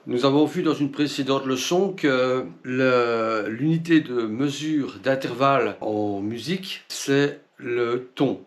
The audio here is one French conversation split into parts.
Nous avons vu dans une précédente leçon que l'unité de mesure d'intervalle en musique, c'est le ton.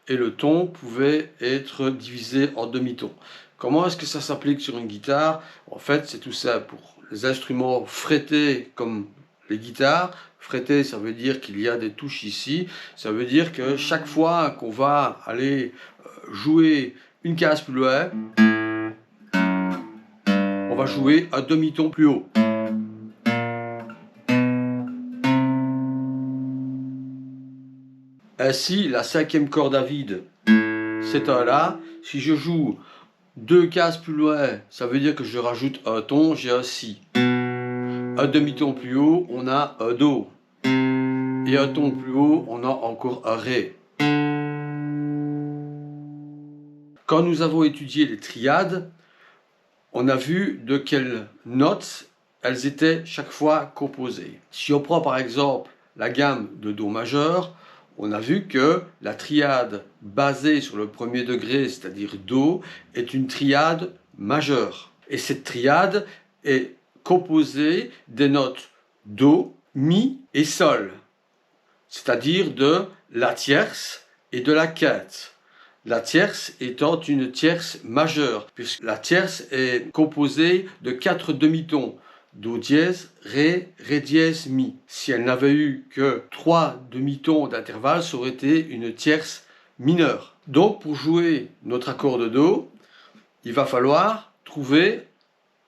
Et le ton pouvait être divisé en demi-tons. Comment est-ce que ça s'applique sur une guitare? En fait, c'est tout ça pour les instruments frettés comme les guitares. Fretté, ça veut dire qu'il y a des touches ici. Ça veut dire que chaque fois qu'on va aller jouer une case plus loin, on va jouer un demi-ton plus haut. Ainsi, la cinquième corde à vide, c'est un La. Si je joue deux cases plus loin, ça veut dire que je rajoute un ton, j'ai un Si. Un demi-ton plus haut, on a un Do. Et un ton plus haut, on a encore un Ré. Quand nous avons étudié les triades, on a vu de quelles notes elles étaient chaque fois composées. Si on prend par exemple la gamme de Do majeur, on a vu que la triade basée sur le premier degré, c'est-à-dire Do, est une triade majeure. Et cette triade est composée des notes Do, Mi et Sol, c'est-à-dire de la tierce et de la quinte. La tierce étant une tierce majeure, puisque la tierce est composée de 4 demi-tons. Do dièse, Ré, Ré dièse, Mi. Si elle n'avait eu que 3 demi-tons d'intervalle, ça aurait été une tierce mineure. Donc pour jouer notre accord de Do, il va falloir trouver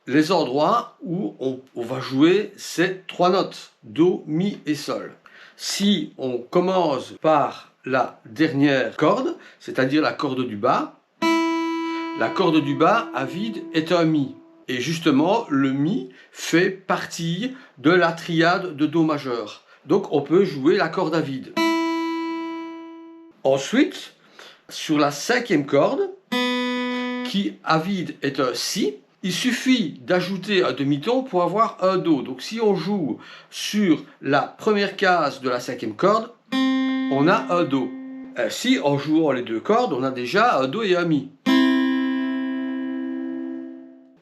les endroits où on va jouer ces 3 notes, Do, Mi et Sol. Si on commence par la dernière corde, c'est-à-dire la corde du bas, la corde du bas à vide est un Mi. Et justement, le Mi fait partie de la triade de Do majeur. Donc on peut jouer la corde à vide. Ensuite, sur la cinquième corde, qui à vide est un Si, il suffit d'ajouter un demi-ton pour avoir un Do. Donc si on joue sur la première case de la cinquième corde, on a un Do. Ainsi, en jouant les deux cordes, on a déjà un Do et un Mi.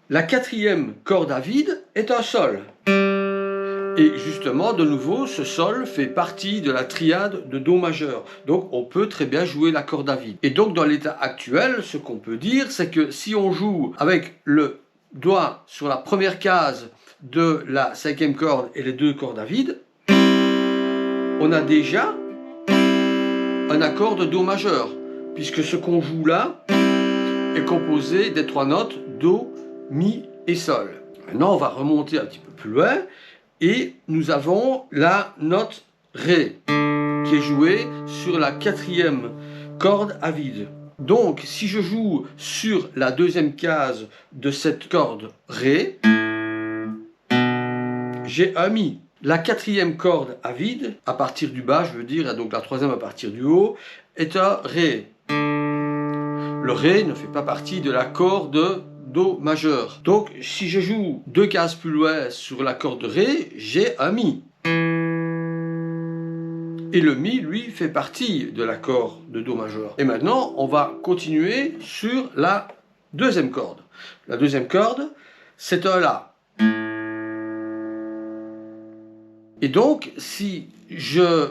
La quatrième corde à vide est un Sol. Et justement, de nouveau, ce Sol fait partie de la triade de Do majeur. Donc on peut très bien jouer la corde à vide. Et donc dans l'état actuel, ce qu'on peut dire, c'est que si on joue avec le doigt sur la première case de la cinquième corde et les deux cordes à vide, on a déjà un accord de Do majeur, puisque ce qu'on joue là est composé des 3 notes Do, Mi et Sol. Maintenant, on va remonter un petit peu plus loin et nous avons la note Ré qui est jouée sur la quatrième corde à vide. Donc, si je joue sur la deuxième case de cette corde Ré, j'ai un Mi. La quatrième corde à vide, à partir du bas, je veux dire, et donc la troisième à partir du haut, est un Ré. Le Ré ne fait pas partie de l'accord de Do majeur. Donc, si je joue deux cases plus loin sur l'accord de Ré, j'ai un Mi. Et le Mi, lui, fait partie de l'accord de Do majeur. Et maintenant, on va continuer sur la deuxième corde. La deuxième corde, c'est un La. Et donc, si je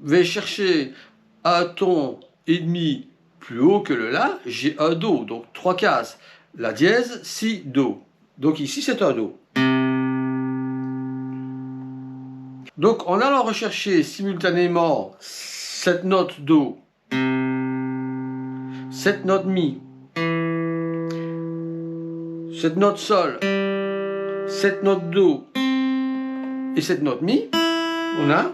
vais chercher un ton et demi plus haut que le La, j'ai un Do, donc 3 cases. La dièse, Si, Do. Donc ici, c'est un Do. Donc, en allant rechercher simultanément cette note Do, cette note Mi, cette note Sol, cette note Do et cette note Mi, on a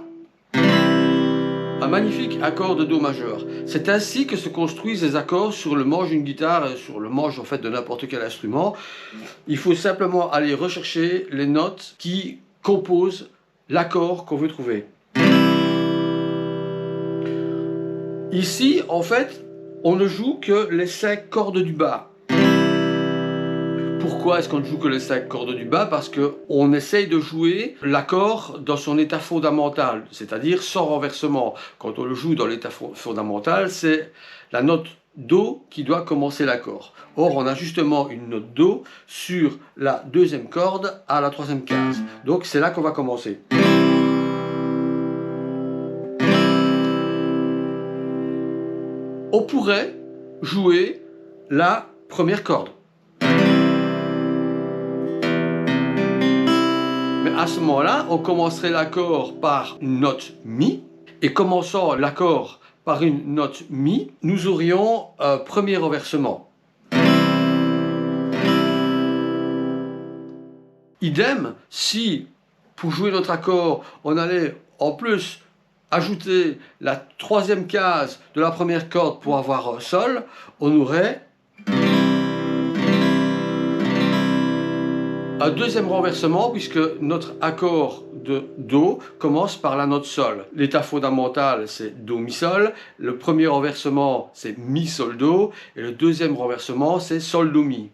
un magnifique accord de Do majeur. C'est ainsi que se construisent les accords sur le manche d'une guitare, sur le manche en fait de n'importe quel instrument. Il faut simplement aller rechercher les notes qui composent l'accord qu'on veut trouver. Ici, en fait, on ne joue que les 5 cordes du bas. Pourquoi est-ce qu'on ne joue que les 5 cordes du bas? Parce qu'on essaye de jouer l'accord dans son état fondamental, c'est-à-dire sans renversement. Quand on le joue dans l'état fondamental, c'est la note Do qui doit commencer l'accord. Or, on a justement une note Do sur la deuxième corde à la troisième case. Donc, c'est là qu'on va commencer. On pourrait jouer la première corde. Mais à ce moment-là, on commencerait l'accord par une note Mi. Et commençant l'accord par une note Mi, nous aurions un premier renversement. Idem, si pour jouer notre accord, on allait en plus ajouter la troisième case de la première corde pour avoir un Sol, on aurait un deuxième renversement puisque notre accord de Do commence par la note Sol. L'état fondamental c'est Do Mi Sol, le premier renversement c'est Mi Sol Do et le deuxième renversement c'est Sol Do Mi.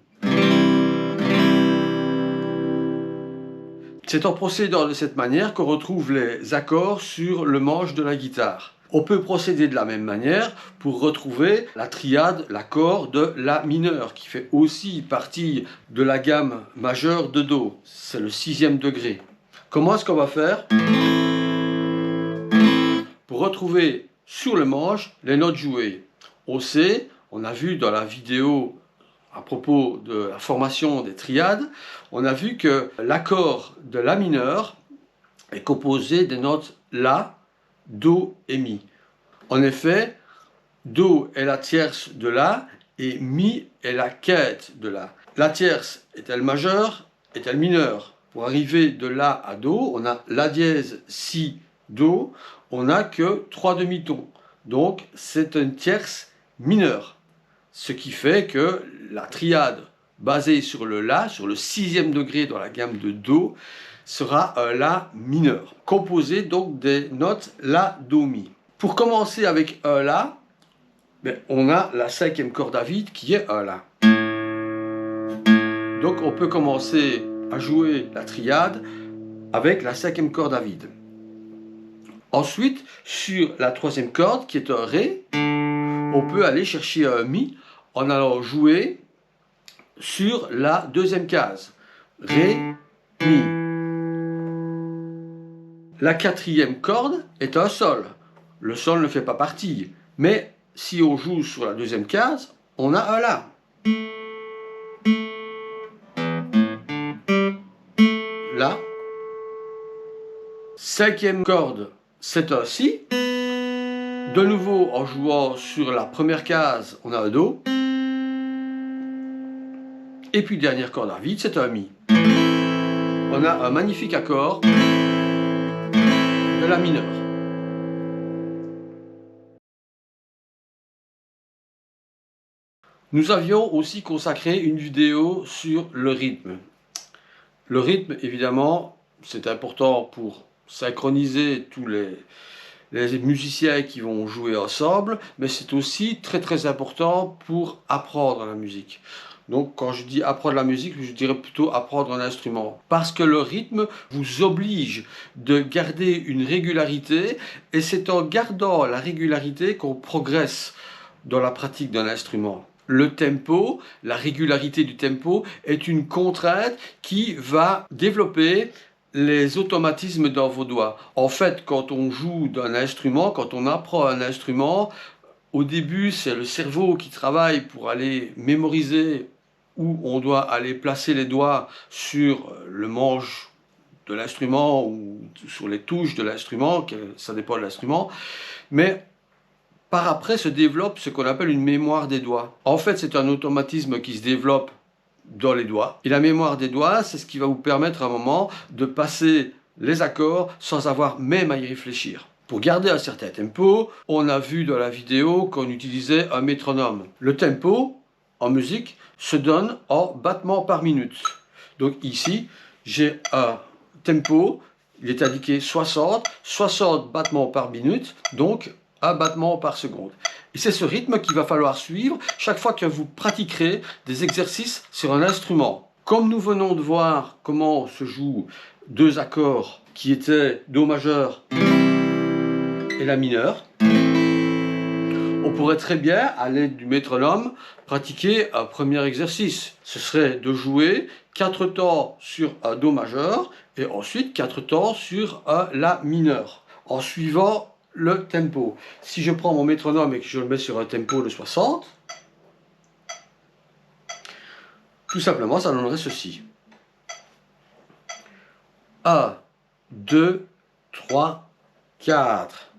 C'est en procédant de cette manière qu'on retrouve les accords sur le manche de la guitare. On peut procéder de la même manière pour retrouver la triade, l'accord de La mineur, qui fait aussi partie de la gamme majeure de Do. C'est le 6e degré. Comment est-ce qu'on va faire pour retrouver sur le manche les notes jouées? On sait, on a vu dans la vidéo à propos de la formation des triades, on a vu que l'accord de La mineur est composé des notes La, Do et Mi. En effet, Do est la tierce de La et Mi est la quinte de La. La tierce est-elle majeure, est-elle mineure? Pour arriver de La à Do, on a La dièse, Si, Do, on n'a que 3 demi-tons. Donc c'est une tierce mineure. Ce qui fait que la triade basée sur le La, sur le 6e degré dans la gamme de Do, sera un La mineur, composé donc des notes La, Do, Mi. Pour commencer avec un La, on a la 5e corde à vide qui est un La. Donc on peut commencer à jouer la triade avec la 5e corde à vide. Ensuite, sur la 3e corde qui est un Ré, on peut aller chercher un Mi en allant jouer sur la 2e case. Ré, Mi. La 4e corde est un Sol. Le Sol ne fait pas partie. Mais si on joue sur la 2e case, on a un La. La. 5e corde, c'est un Si. De nouveau, en jouant sur la première case, on a un Do. Et puis dernière corde à vide, c'est un Mi. On a un magnifique accord de La mineur. Nous avions aussi consacré une vidéo sur le rythme. Le rythme, évidemment, c'est important pour synchroniser tous les musiciens qui vont jouer ensemble, mais c'est aussi très important pour apprendre la musique. Donc quand je dis apprendre la musique, je dirais plutôt apprendre un instrument. Parce que le rythme vous oblige de garder une régularité, et c'est en gardant la régularité qu'on progresse dans la pratique d'un instrument. Le tempo, la régularité du tempo est une contrainte qui va développer les automatismes dans vos doigts. En fait, quand on joue d'un instrument, quand on apprend un instrument, au début, c'est le cerveau qui travaille pour aller mémoriser où on doit aller placer les doigts sur le manche de l'instrument ou sur les touches de l'instrument, ça dépend de l'instrument. Mais par après se développe ce qu'on appelle une mémoire des doigts. En fait, c'est un automatisme qui se développe dans les doigts. Et la mémoire des doigts, c'est ce qui va vous permettre à un moment de passer les accords sans avoir même à y réfléchir. Pour garder un certain tempo, on a vu dans la vidéo qu'on utilisait un métronome. Le tempo, en musique, se donne en battements par minute. Donc ici, j'ai un tempo, il est indiqué 60 battements par minute, donc un battement par seconde. Et c'est ce rythme qu'il va falloir suivre chaque fois que vous pratiquerez des exercices sur un instrument. Comme nous venons de voir comment se jouent deux accords qui étaient Do majeur et La mineur, on pourrait très bien, à l'aide du métronome, pratiquer un premier exercice. Ce serait de jouer 4 temps sur un Do majeur et ensuite 4 temps sur un La mineur, en suivant le tempo. Si je prends mon métronome et que je le mets sur un tempo de 60, tout simplement, ça donnerait ceci. 1, 2, 3, 4.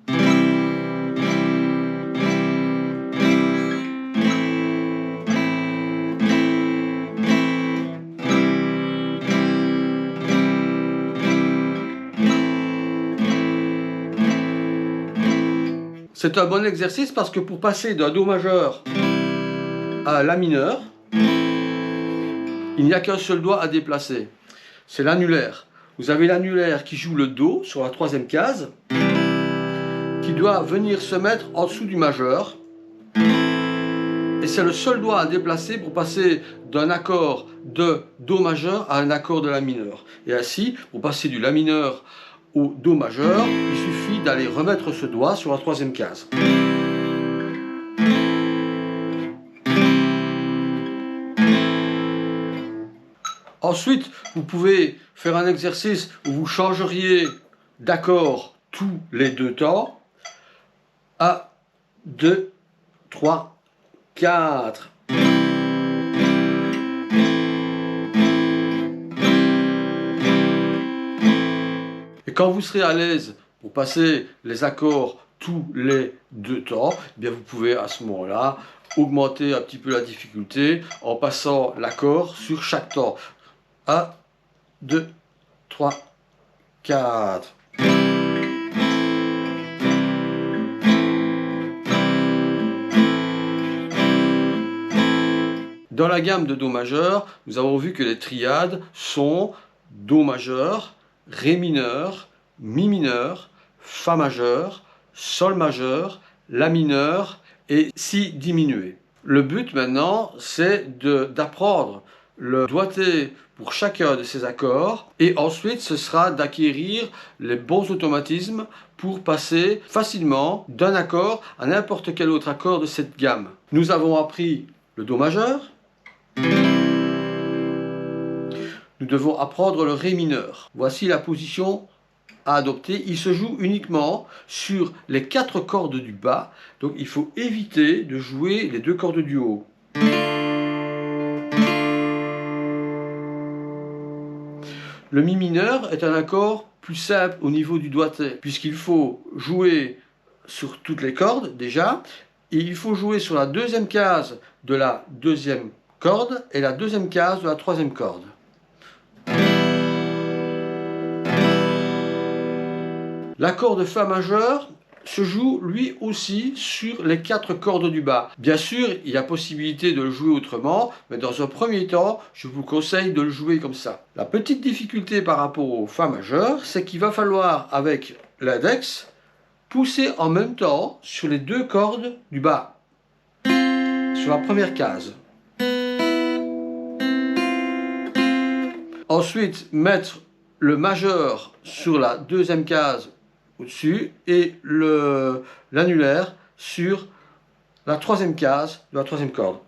C'est un bon exercice parce que pour passer d'un Do majeur à La mineur, il n'y a qu'un seul doigt à déplacer. C'est l'annulaire. Vous avez l'annulaire qui joue le Do sur la 3e case, qui doit venir se mettre en dessous du majeur. Et c'est le seul doigt à déplacer pour passer d'un accord de Do majeur à un accord de La mineur. Et ainsi, pour passer du La mineur au Do majeur, il suffit d'aller remettre ce doigt sur la 3e case. Ensuite, vous pouvez faire un exercice où vous changeriez d'accord tous les 2 temps. 1, 2, 3, 4. Et quand vous serez à l'aise pour passer les accords tous les 2 temps, eh bien vous pouvez à ce moment-là augmenter un petit peu la difficulté en passant l'accord sur chaque temps. 1, 2, 3, 4. Dans la gamme de Do majeur, nous avons vu que les triades sont Do majeur, Ré mineur, Mi mineur, Fa majeur, Sol majeur, La mineur et Si diminué. Le but maintenant, c'est d'apprendre le doigté pour chacun de ces accords et ensuite ce sera d'acquérir les bons automatismes pour passer facilement d'un accord à n'importe quel autre accord de cette gamme. Nous avons appris le Do majeur. Nous devons apprendre le Ré mineur. Voici la position à adopter. Il se joue uniquement sur les 4 cordes du bas, donc il faut éviter de jouer les 2 cordes du haut. Le Mi mineur est un accord plus simple au niveau du doigté, puisqu'il faut jouer sur toutes les cordes déjà, et il faut jouer sur la 2e case de la 2e corde et la 2e case de la 3e corde. L'accord de Fa majeur se joue lui aussi sur les 4 cordes du bas. Bien sûr, il y a possibilité de le jouer autrement, mais dans un premier temps, je vous conseille de le jouer comme ça. La petite difficulté par rapport au Fa majeur, c'est qu'il va falloir, avec l'index, pousser en même temps sur les 2 cordes du bas, sur la première case. Ensuite, mettre le majeur sur la 2e case au-dessus et l'annulaire sur la 3e case de la 3e corde.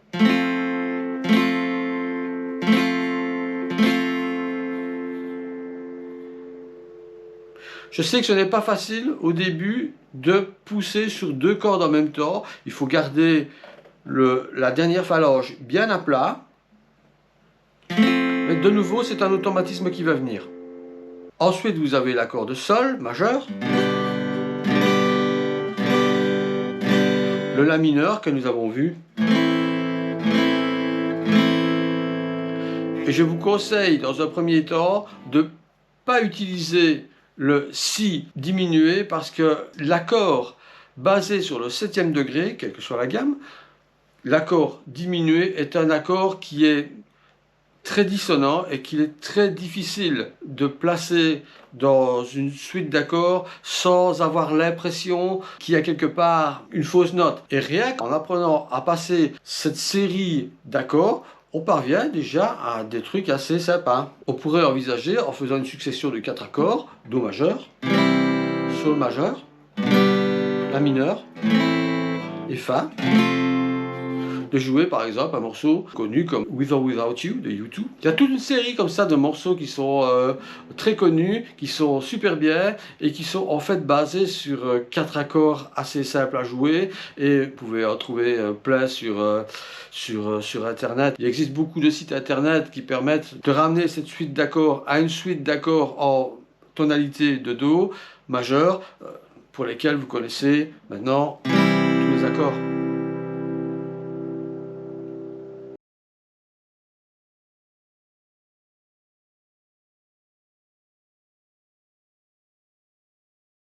Je sais que ce n'est pas facile au début de pousser sur 2 cordes en même temps. Il faut garder la dernière phalange bien à plat. Mais de nouveau, c'est un automatisme qui va venir. Ensuite, vous avez l'accord de Sol majeur, le La mineur que nous avons vu. Et je vous conseille dans un premier temps de ne pas utiliser le Si diminué parce que l'accord basé sur le 7e degré, quelle que soit la gamme, l'accord diminué est un accord qui est très dissonant et qu'il est très difficile de placer dans une suite d'accords sans avoir l'impression qu'il y a quelque part une fausse note. Et rien qu'en apprenant à passer cette série d'accords, on parvient déjà à des trucs assez sympas. On pourrait envisager, en faisant une succession de 4 accords, Do majeur, Sol majeur, La mineur, et Fa, de jouer par exemple un morceau connu comme With or Without You de U2. Il y a toute une série comme ça de morceaux qui sont très connus, qui sont super bien et qui sont en fait basés sur 4 accords assez simples à jouer, et vous pouvez en trouver plein sur internet. Il existe beaucoup de sites internet qui permettent de ramener cette suite d'accords à une suite d'accords en tonalité de Do majeur pour lesquels vous connaissez maintenant tous les accords.